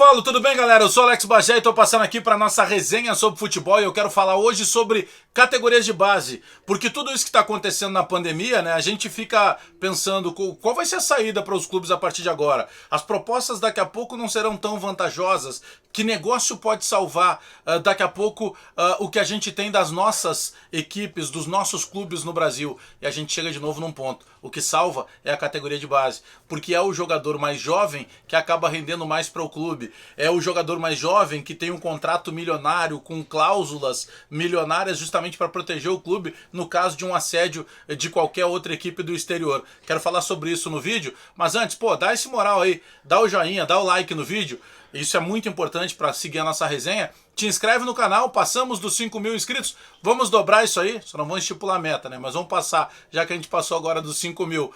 Paulo, tudo bem, galera? Eu sou Alex Bagé e estou passando aqui para nossa resenha sobre futebol e eu quero falar hoje sobre categorias de base, porque tudo isso que está acontecendo na pandemia, né, a gente fica pensando qual vai ser a saída para os clubes a partir de agora. As propostas daqui a pouco não serão tão vantajosas. Que negócio pode salvar daqui a pouco o que a gente tem das nossas equipes, dos nossos clubes no Brasil? E a gente chega de novo num ponto. O que salva é a categoria de base, porque é o jogador mais jovem que acaba rendendo mais para o clube. É o jogador mais jovem que tem um contrato milionário com cláusulas milionárias justamente para proteger o clube no caso de um assédio de qualquer outra equipe do exterior. Quero falar sobre isso no vídeo, mas antes, dá esse moral aí, dá o joinha, dá o like no vídeo. Isso é muito importante para seguir a nossa resenha. Te inscreve no canal, passamos dos 5.000 inscritos. Vamos dobrar isso aí, só não vamos estipular a meta, né? Mas vamos passar, já que a gente passou agora dos 5.000.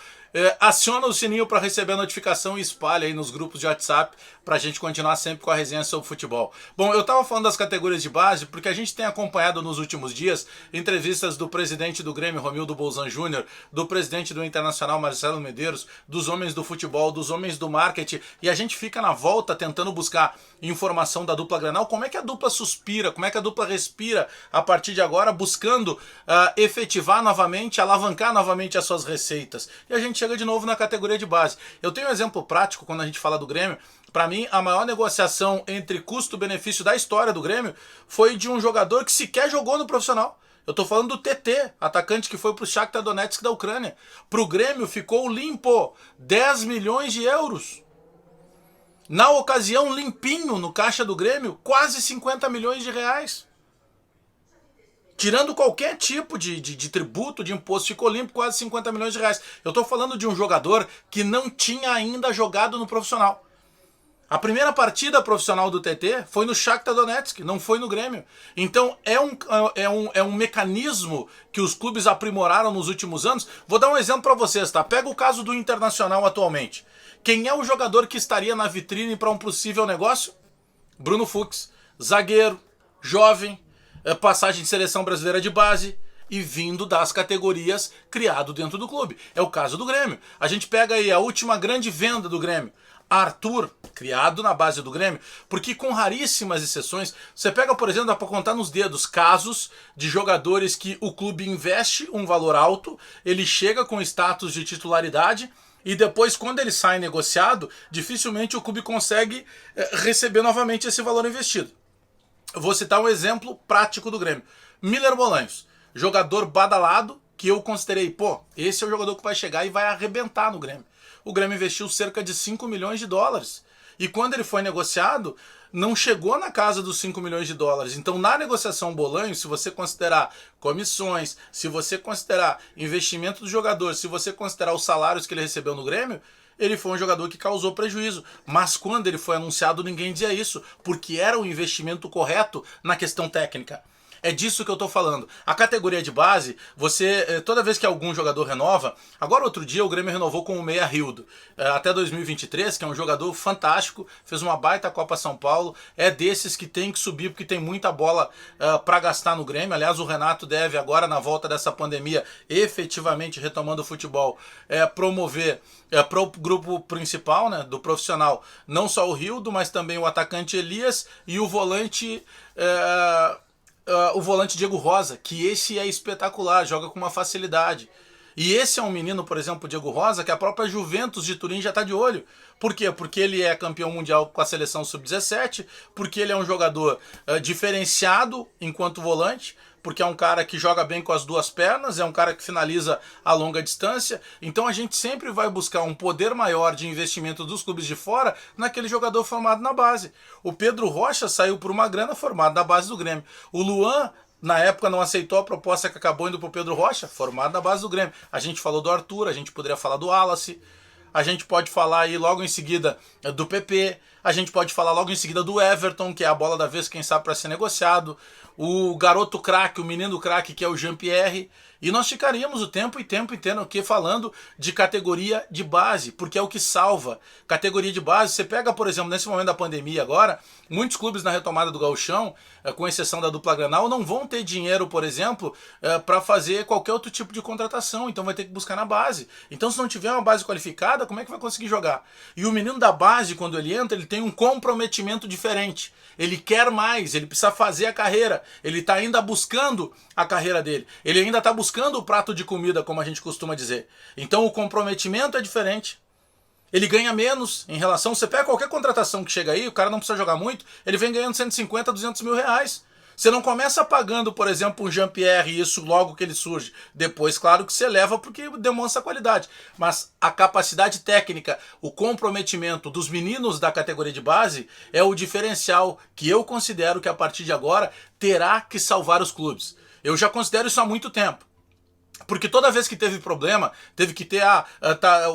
Aciona o sininho para receber a notificação e espalha aí nos grupos de WhatsApp para a gente continuar sempre com a resenha sobre futebol. Bom, eu estava falando das categorias de base porque a gente tem acompanhado nos últimos dias entrevistas do presidente do Grêmio, Romildo Bolzan Júnior, do presidente do Internacional, Marcelo Medeiros, dos homens do futebol, dos homens do marketing, e a gente fica na volta tentando buscar informação da dupla Grenal, como é que a dupla suspira, como é que a dupla respira a partir de agora, buscando efetivar novamente, alavancar novamente as suas receitas. E a gente chega de novo na categoria de base. Eu tenho um exemplo prático quando a gente fala do Grêmio. Para mim, a maior negociação entre custo-benefício da história do Grêmio foi de um jogador que sequer jogou no profissional. Eu tô falando do TT, atacante que foi pro Shakhtar Donetsk da Ucrânia. Pro Grêmio ficou limpo 10 milhões de euros. Na ocasião, limpinho no caixa do Grêmio, quase 50 milhões de reais. Tirando qualquer tipo de tributo, de imposto, ficou limpo quase 50 milhões de reais. Eu estou falando de um jogador que não tinha ainda jogado no profissional. A primeira partida profissional do TT foi no Shakhtar Donetsk, não foi no Grêmio. Então é um mecanismo que os clubes aprimoraram nos últimos anos. Vou dar um exemplo para vocês, tá? Pega o caso do Internacional atualmente. Quem é o jogador que estaria na vitrine para um possível negócio? Bruno Fux, zagueiro, jovem, passagem de seleção brasileira de base e vindo das categorias criado dentro do clube. É o caso do Grêmio. A gente pega aí a última grande venda do Grêmio. Arthur, criado na base do Grêmio, porque com raríssimas exceções, você pega, por exemplo, dá para contar nos dedos casos de jogadores que o clube investe um valor alto, ele chega com status de titularidade e depois, quando ele sai negociado, dificilmente o clube consegue receber novamente esse valor investido. Eu vou citar um exemplo prático do Grêmio. Miller Bolanhos, jogador badalado, que eu considerei, esse é o jogador que vai chegar e vai arrebentar no Grêmio. O Grêmio investiu cerca de 5 milhões de dólares. E quando ele foi negociado, não chegou na casa dos 5 milhões de dólares. Então, na negociação Bolanhos, se você considerar comissões, se você considerar investimento do jogador, se você considerar os salários que ele recebeu no Grêmio, ele foi um jogador que causou prejuízo. Mas quando ele foi anunciado, ninguém dizia isso, porque era o investimento correto na questão técnica. É disso que eu tô falando. A categoria de base, toda vez que algum jogador renova, agora outro dia o Grêmio renovou com o Meia Rildo, até 2023, que é um jogador fantástico, fez uma baita Copa São Paulo, é desses que tem que subir, porque tem muita bola para gastar no Grêmio. Aliás, o Renato deve agora, na volta dessa pandemia, efetivamente retomando o futebol, promover para o grupo principal, né, do profissional, não só o Rildo, mas também o atacante Elias e o volante... o volante Diego Rosa, que esse é espetacular, joga com uma facilidade. E esse é um menino, por exemplo, o Diego Rosa, que a própria Juventus de Turim já está de olho. Por quê? Porque ele é campeão mundial com a seleção sub-17, porque ele é um jogador diferenciado enquanto volante, porque é um cara que joga bem com as duas pernas, é um cara que finaliza a longa distância. Então a gente sempre vai buscar um poder maior de investimento dos clubes de fora naquele jogador formado na base. O Pedro Rocha saiu por uma grana formado na base do Grêmio. O Luan, na época, não aceitou a proposta que acabou indo para o Pedro Rocha, formado na base do Grêmio. A gente falou do Arthur, a gente poderia falar do Wallace, a gente pode falar aí logo em seguida do PP, a gente pode falar logo em seguida do Everton, que é a bola da vez, quem sabe, para ser negociado. o garoto craque, o menino craque que é o Jean-Pierre, e nós ficaríamos o tempo inteiro aqui falando de categoria de base, porque é o que salva. Categoria de base, você pega, por exemplo, nesse momento da pandemia agora, muitos clubes na retomada do gauchão, com exceção da dupla Granal, não vão ter dinheiro, por exemplo, para fazer qualquer outro tipo de contratação, então vai ter que buscar na base. Então se não tiver uma base qualificada, como é que vai conseguir jogar? E o menino da base, quando ele entra, ele tem um comprometimento diferente. Ele quer mais, ele precisa fazer a carreira, ele está ainda buscando a carreira dele, ele ainda está buscando o prato de comida, como a gente costuma dizer. Então o comprometimento é diferente. Ele ganha menos em relação... Você pega qualquer contratação que chega aí, o cara não precisa jogar muito, ele vem ganhando 150, 200 mil reais. Você não começa pagando, por exemplo, um Jean-Pierre, isso logo que ele surge. Depois, claro que você leva porque demonstra qualidade. Mas a capacidade técnica, o comprometimento dos meninos da categoria de base é o diferencial que eu considero que a partir de agora terá que salvar os clubes. Eu já considero isso há muito tempo. Porque toda vez que teve problema, teve que ter,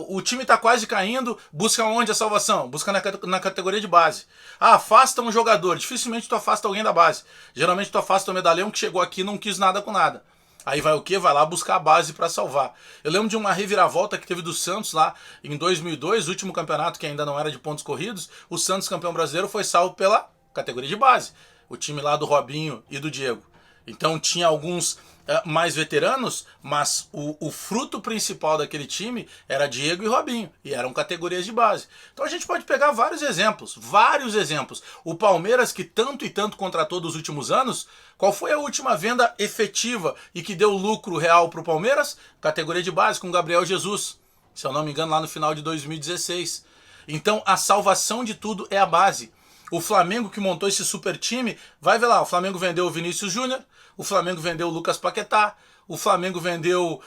o time está quase caindo, busca onde a salvação? Busca na categoria de base. Afasta um jogador, dificilmente tu afasta alguém da base. Geralmente tu afasta o medalhão que chegou aqui e não quis nada com nada. Aí vai o quê? Vai lá buscar a base para salvar. Eu lembro de uma reviravolta que teve do Santos lá em 2002, último campeonato que ainda não era de pontos corridos, o Santos campeão brasileiro foi salvo pela categoria de base. O time lá do Robinho e do Diego. Então tinha alguns mais veteranos, mas o fruto principal daquele time era Diego e Robinho, e eram categorias de base. Então a gente pode pegar vários exemplos. O Palmeiras, que tanto e tanto contratou nos últimos anos, qual foi a última venda efetiva e que deu lucro real para o Palmeiras? Categoria de base, com Gabriel Jesus, se eu não me engano, lá no final de 2016. Então a salvação de tudo é a base. O Flamengo, que montou esse super time, vai ver lá, o Flamengo vendeu o Vinícius Júnior, o Flamengo vendeu o Lucas Paquetá, o Flamengo vendeu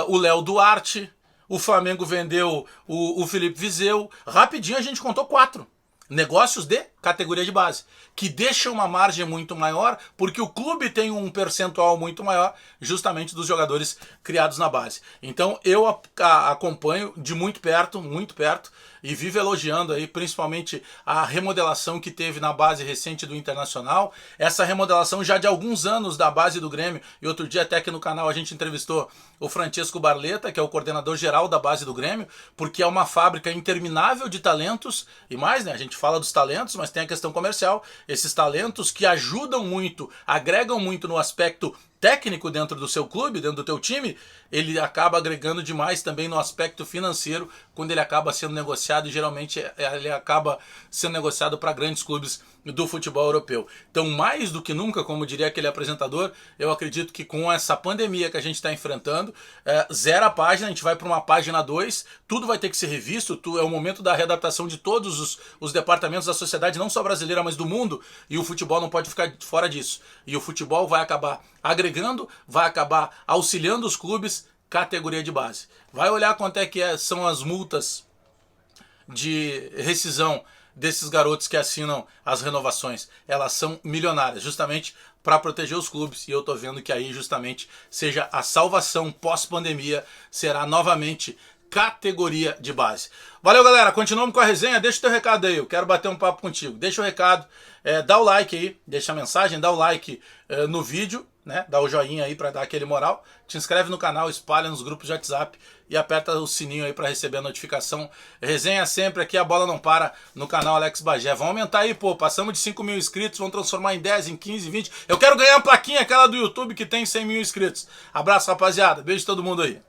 o Léo Duarte, o Flamengo vendeu o Felipe Viseu. Rapidinho a gente contou 4 negócios de categoria de base, que deixam uma margem muito maior, porque o clube tem um percentual muito maior, justamente dos jogadores criados na base. Então eu acompanho de muito perto, e vivo elogiando aí principalmente a remodelação que teve na base recente do Internacional, essa remodelação já de alguns anos da base do Grêmio, e outro dia até aqui no canal a gente entrevistou o Francesco Barleta, que é o coordenador geral da base do Grêmio, porque é uma fábrica interminável de talentos, e mais, né, a gente fala dos talentos, mas tem a questão comercial, esses talentos que ajudam muito, agregam muito no aspecto técnico dentro do seu clube, dentro do teu time, ele acaba agregando demais também no aspecto financeiro, quando ele acaba sendo negociado, e geralmente ele acaba sendo negociado para grandes clubes do futebol europeu. Então, mais do que nunca, como diria aquele apresentador, eu acredito que com essa pandemia que a gente está enfrentando, zera a página, a gente vai para uma página 2, tudo vai ter que ser revisto, é o momento da readaptação de todos os departamentos da sociedade, não só brasileira, mas do mundo, e o futebol não pode ficar fora disso. E o futebol vai acabar agregando, vai acabar auxiliando os clubes, categoria de base. Vai olhar quanto é que são as multas de rescisão desses garotos que assinam as renovações. Elas são milionárias, justamente para proteger os clubes, e eu tô vendo que aí justamente seja a salvação pós-pandemia, será novamente categoria de base. Valeu, galera, continuamos com a resenha. Deixa o teu recado aí, eu quero bater um papo contigo. Deixa o recado, dá o like aí, deixa a mensagem, dá o like no vídeo, né? Dá o joinha aí para dar aquele moral. Te inscreve no canal, espalha nos grupos de WhatsApp e aperta o sininho aí para receber a notificação. Resenha sempre aqui, a bola não para no canal Alex Bagé. Vamos aumentar aí, pô, passamos de 5 mil inscritos, vamos transformar em 10, em 15, 20. Eu quero ganhar a plaquinha, aquela do YouTube que tem 100 mil inscritos. Abraço, rapaziada. Beijo de todo mundo aí.